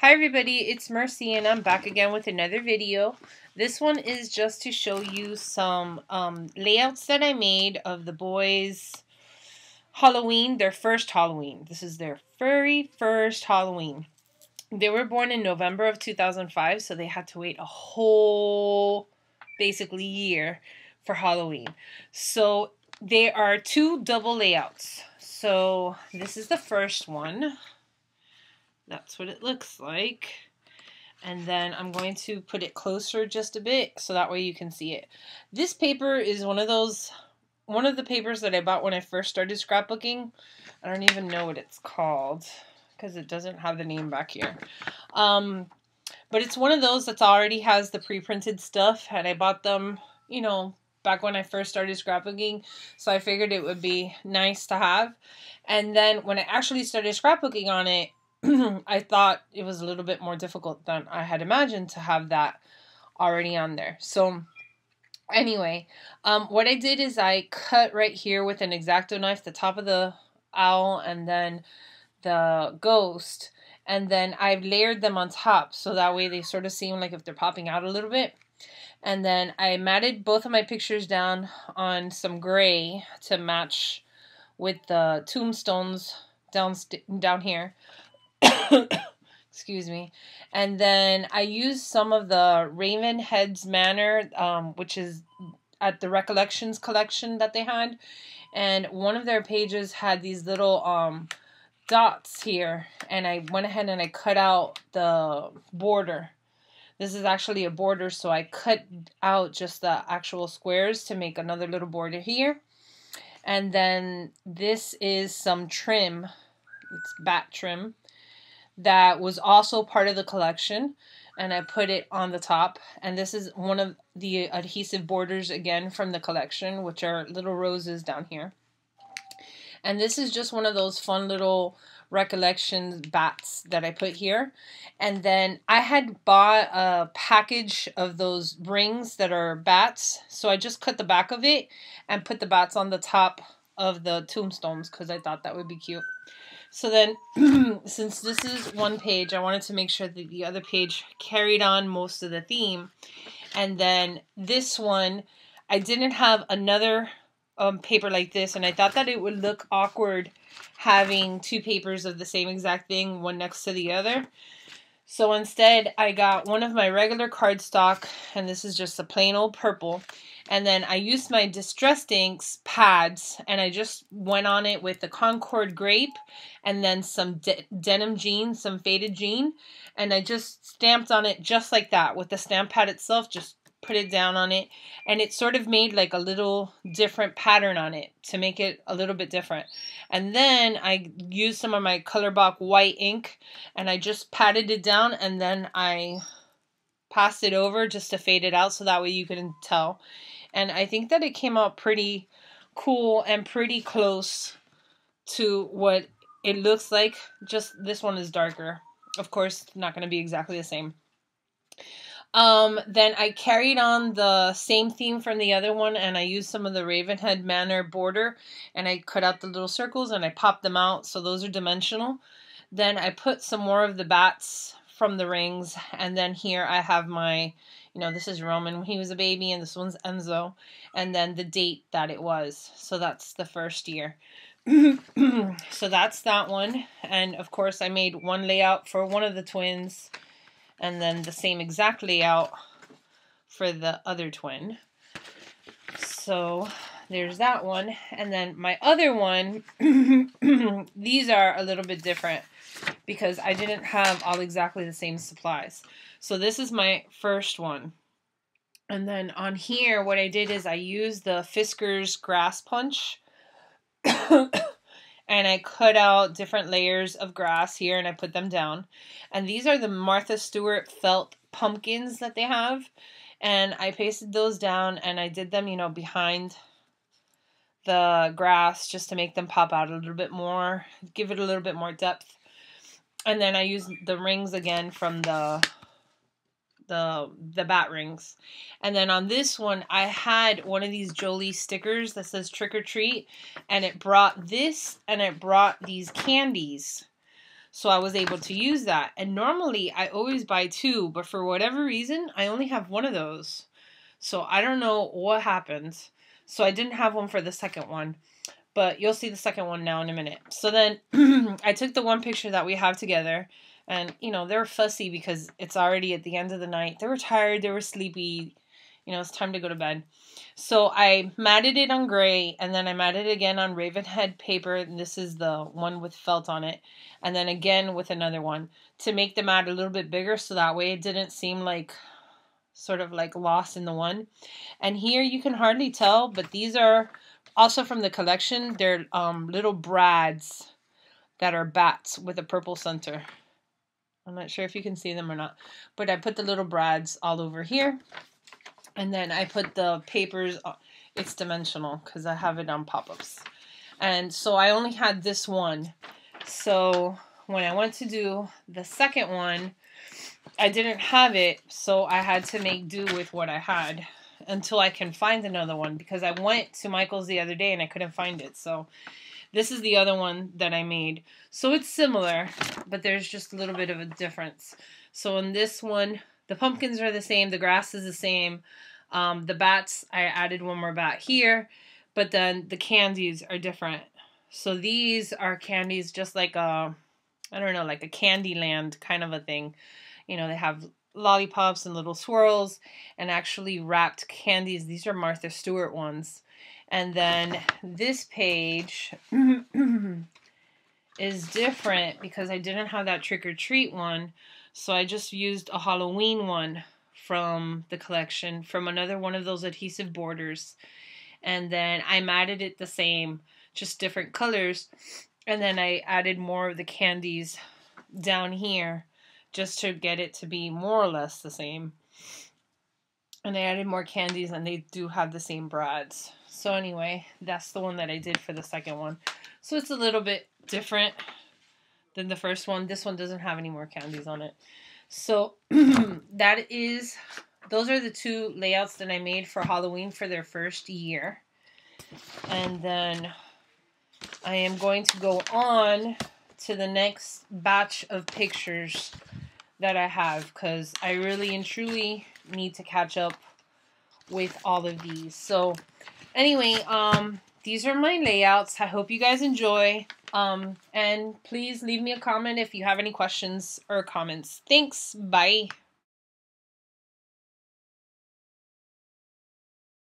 Hi everybody, it's Mercy and I'm back again with another video. This one is just to show you some layouts that I made of the boys' Halloween, their first Halloween. This is their very first Halloween. They were born in November of 2005, so they had to wait a whole basically year for Halloween. So there are two double layouts. So this is the first one. That's what it looks like. And then I'm going to put it closer just a bit so that way you can see it. This paper is one of the papers that I bought when I first started scrapbooking. I don't even know what it's called because it doesn't have the name back here. But it's one of those that already has the pre-printed stuff, and I bought them, you know, back when I first started scrapbooking, so I figured it would be nice to have. And then when I actually started scrapbooking on it, I thought it was a little bit more difficult than I had imagined to have that already on there. So anyway, what I did is I cut right here with an X-Acto knife the top of the owl and then the ghost, and then I've layered them on top so that way they sort of seem like if they're popping out a little bit. And then I matted both of my pictures down on some gray to match with the tombstones down here. Excuse me. And then I used some of the Ravenhead's Manor, which is at the Recollections collection that they had. And one of their pages had these little dots here. And I went ahead and I cut out the border. This is actually a border, so I cut out just the actual squares to make another little border here. And then this is some trim. It's bat trim. That was also part of the collection, and I put it on the top. And this is one of the adhesive borders again from the collection, which are little roses down here. And this is just one of those fun little Recollections bats that I put here. And then I had bought a package of those rings that are bats, so I just cut the back of it and put the bats on the top of the tombstones because I thought that would be cute. So then, since this is one page, I wanted to make sure that the other page carried on most of the theme. And then this one, I didn't have another paper like this, and I thought that it would look awkward having two papers of the same exact thing, one next to the other. So instead, I got one of my regular cardstock, and this is just a plain old purple. And then I used my Distressed Inks pads, and I just went on it with the Concord Grape and then some denim jean, some faded jean. And I just stamped on it just like that with the stamp pad itself, just put it down on it. And it sort of made like a little different pattern on it to make it a little bit different. And then I used some of my ColorBox white ink, and I just patted it down, and then I passed it over just to fade it out so that way you couldn't tell. And I think that it came out pretty cool and pretty close to what it looks like. Just this one is darker. Of course, not going to be exactly the same. Then I carried on the same theme from the other one, and I used some of the Ravenhead Manor border, and I cut out the little circles and I popped them out, so those are dimensional. Then I put some more of the bats from the rings, and then here I have my, you know, this is Roman when he was a baby, and this one's Enzo, and then the date that it was. So that's the first year. So that's that one. And of course I made one layout for one of the twins, and then the same exact layout for the other twin. So there's that one. And then my other one, these are a little bit different because I didn't have all exactly the same supplies. So this is my first one. And then on here, what I did is I used the Fiskars Grass Punch. And I cut out different layers of grass here, and I put them down. And these are the Martha Stewart felt pumpkins that they have. And I pasted those down, and I did them, you know, behind the grass just to make them pop out a little bit more, give it a little bit more depth. And then I used the rings again from the bat rings. And then on this one, I had one of these Jolie stickers that says trick or treat, and it brought this, and it brought these candies. So I was able to use that. And normally I always buy 2, but for whatever reason, I only have one of those. So I don't know what happened. So I didn't have one for the second one. But you'll see the second one now in a minute. So then I took the one picture that we have together. And, you know, they're fussy because it's already at the end of the night. They were tired. They were sleepy. You know, it's time to go to bed. So I matted it on gray, and then I matted it again on Ravenhead paper, and this is the one with felt on it, and then again with another one to make the mat a little bit bigger so that way it didn't seem like sort of like lost in the one. And here you can hardly tell, but these are also from the collection. They're little brads that are bats with a purple center. I'm not sure if you can see them or not, but I put the little brads all over here. And then I put the papers, it's dimensional because I have it on pop-ups. And so I only had this one. So when I went to do the second one, I didn't have it. So I had to make do with what I had until I can find another one. Because I went to Michael's the other day and I couldn't find it. So this is the other one that I made. So it's similar, but there's just a little bit of a difference. So in this one, the pumpkins are the same. The grass is the same. The bats, I added one more bat here. But then the candies are different. So these are candies just like a, I don't know, like a Candyland kind of a thing. You know, they have lollipops and little swirls and actually wrapped candies. These are Martha Stewart ones. And then this page is different because I didn't have that trick or treat one. So I just used a Halloween one from the collection from another one of those adhesive borders. And then I matted it the same, just different colors. And then I added more of the candies down here just to get it to be more or less the same. And I added more candies and they do have the same brads. So anyway, that's the one that I did for the second one. So it's a little bit different than the first one. This one doesn't have any more candies on it. So those are the 2 layouts that I made for Halloween for their first year. And then I am going to go on to the next batch of pictures that I have because I really and truly need to catch up with all of these. So anyway, these are my layouts. I hope you guys enjoy. And please leave me a comment if you have any questions or comments. Thanks. Bye.